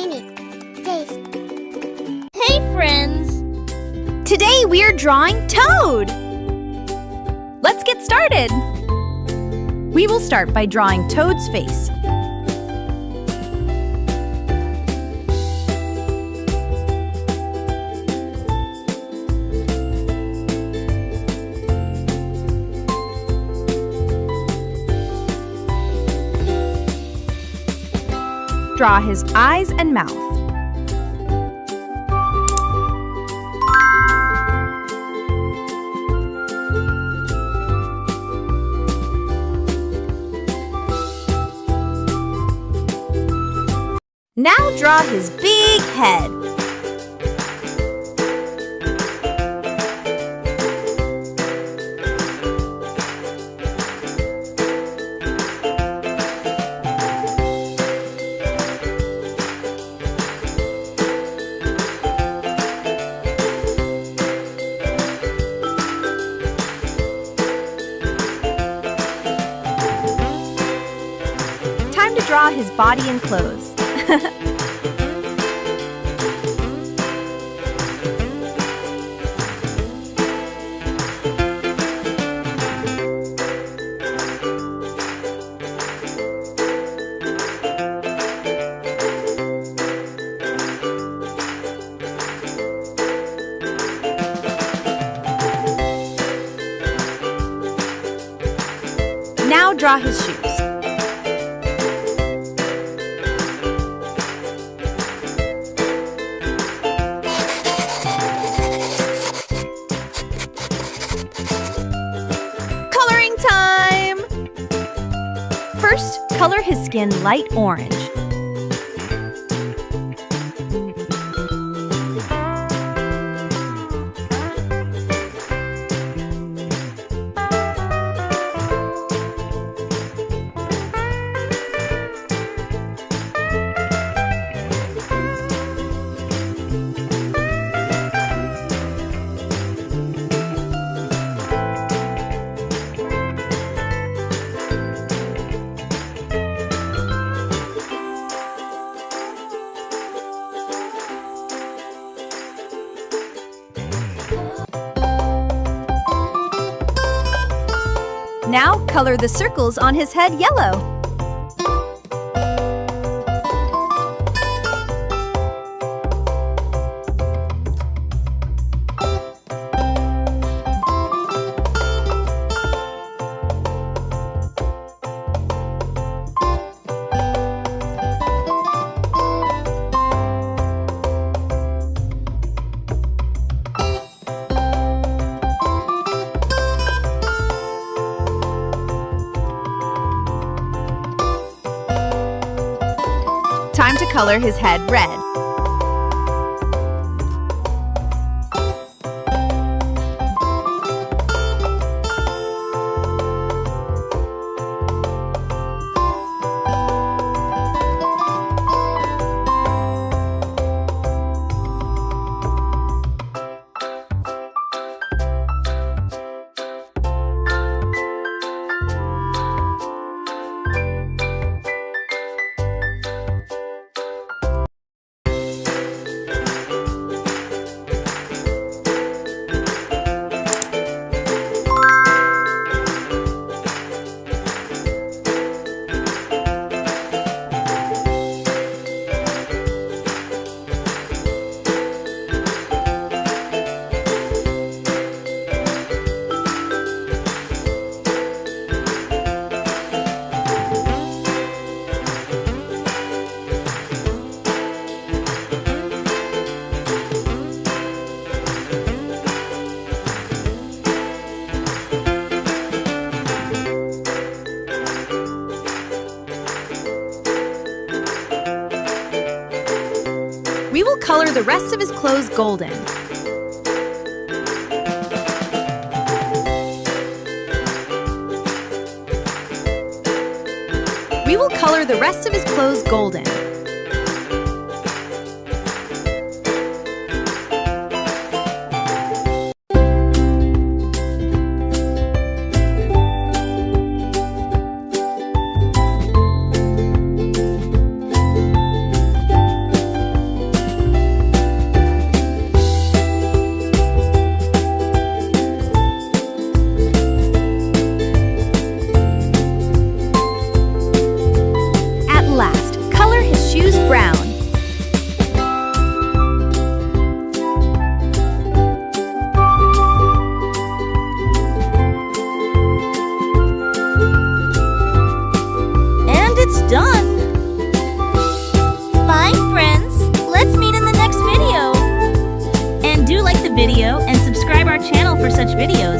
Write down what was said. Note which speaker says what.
Speaker 1: Dreamy Days.
Speaker 2: Hey friends! Today we're drawing Toad! Let's get started! We will start by drawing Toad's face. Draw his eyes and mouth. Now draw his big head. Time to draw his body and clothes. Now draw his shoes. Coloring time! First, color his skin light orange. Now color the circles on his head yellow. Time to color his head red. We will color the rest of his clothes golden. We will color the rest of his clothes golden. videos.